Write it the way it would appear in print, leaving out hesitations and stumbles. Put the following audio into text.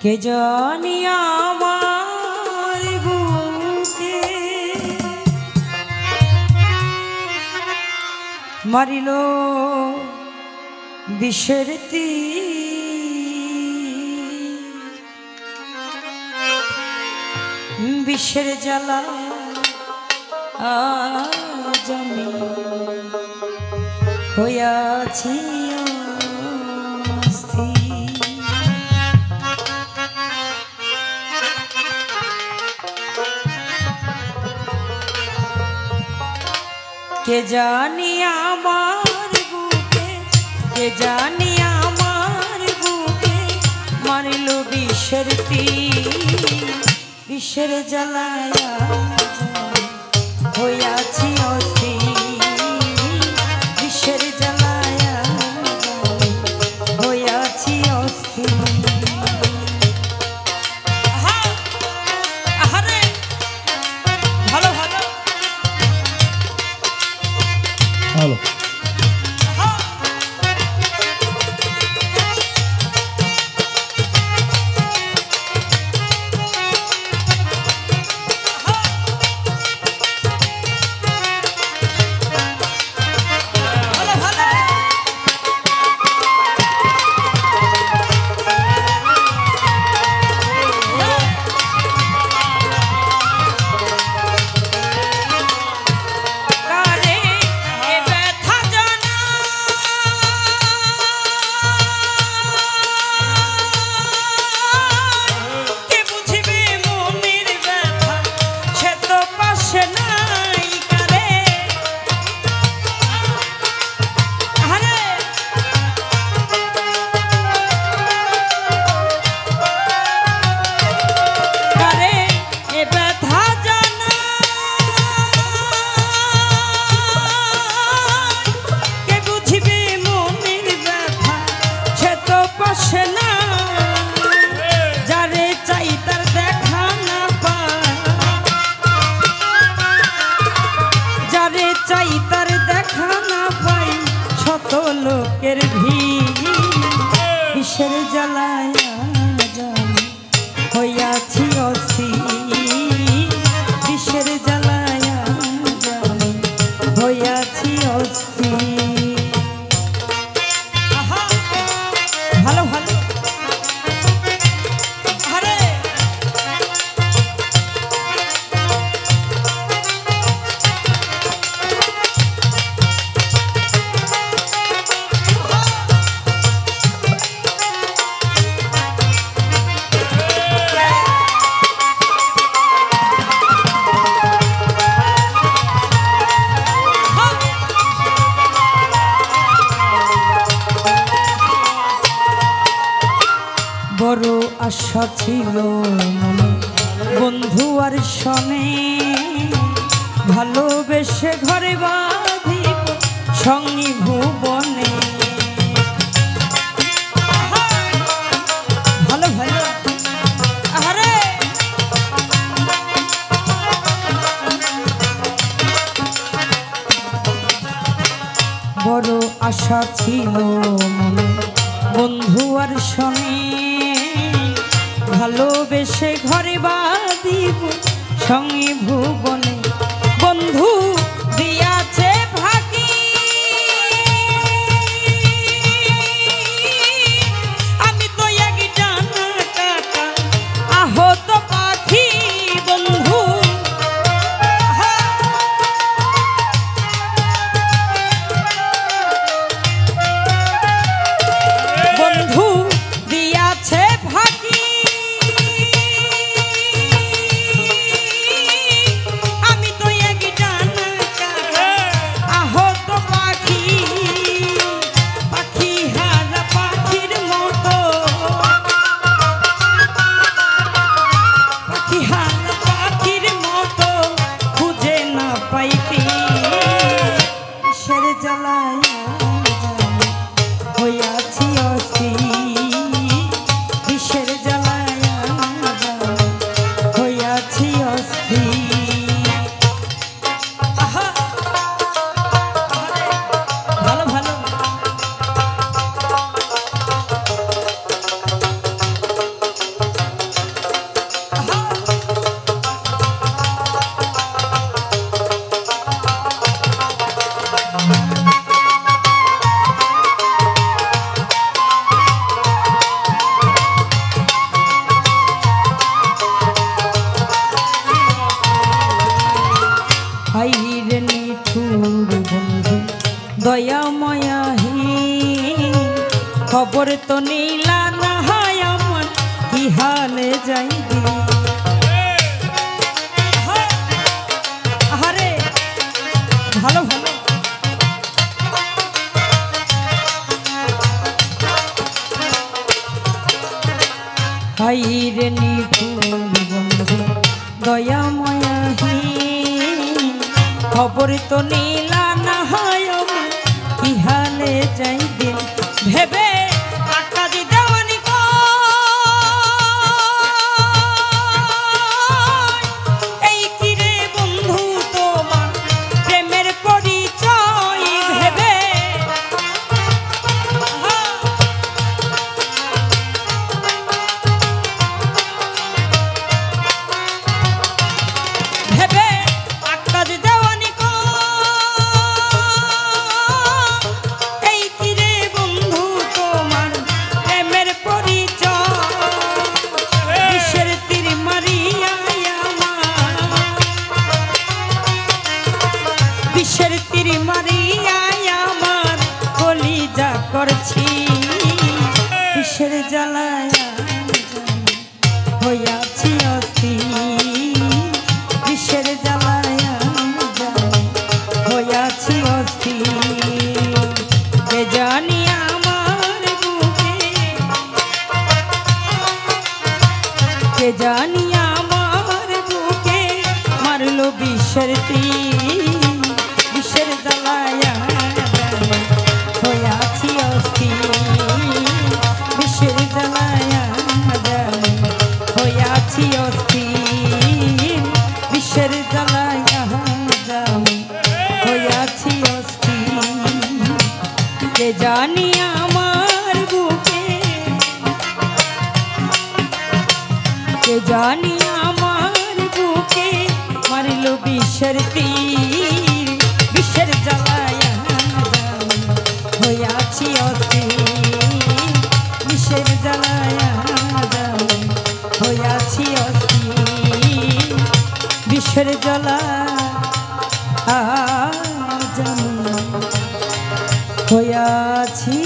কে জানি আমার বুকে মারিল বিষের তীর, বিষের জ্বালা আজ আমি হইয়াছি কে জানি আমার বুকে, কে জানি আমার বুকে মারিল বিষের তীর, বিষের জ্বালায় হইয়াছি অস্থির, বিষের জ্বালায় হইয়াছি অস্থির। ভালো লোকের ভিড়, বিষের জ্বালায় হইয়াছি অস্থির, বিষের জ্বালায় হইয়াছি অস্থির। ভালো ভালো বড় আশা ছিল মনে বন্ধু আর শনে, ভালোবেসে ঘরে বাঁধিব সঙ্গী ভুবনে। ভালো ভালো আরে বড় আশা ছিল মনে বন্ধু আর শনে, ভালোবেসে ঘরে বাঁধিব সঙ্গী ভুবনে। বন্ধু দিয়াছে ভাগি আমি তো এক ডানা কাটা আহত পাখি, বন্ধু বন্ধু দিয়াছে ভাগি আমি তো এক ডানা কাটা হাইরে নিঠুর বন্ধু দয়াময়াহী খবর তো নীলা না হয় কি হালে যাইবেন ভেবে আকাশ দেওয়ানি এই কিরে বন্ধু তোমার প্রেমের পরিচয় ভেবে ভেবে আকাশ দেওয়ানি এই কিরে বন্ধু তোমার প্রেমের পরিচয় বিশ্বের তীর মারিয়া আমার বিশ্বের তীর মারিয়া আমার কলিজা করছি বিশ্বের জ্বালায় হইয়াছি অস্থির বিশ্বের জ্বালায় হইয়াছি অস্থির কে জানি আমার বুকে কে জানি আমার বুকে মারলো বিশ্বের তীর বিশ্বের জ্বালায় হইয়াছি অস্থির বিশ্বের জ্বালায় হইয়াছি অস্থির বিশ্বের জ্বালায় হইয়াছি অস্থির কে জানি আমার বুকে কে জানি আমার বুকে মারিল বিশ্বের তীর বিশ্বের জ্বালায় হইয়াছি অস্থির বিশ্বের জ্বালায় হইয়াছি অস্থির বিশ্বের জ্বালায় হইয়াছি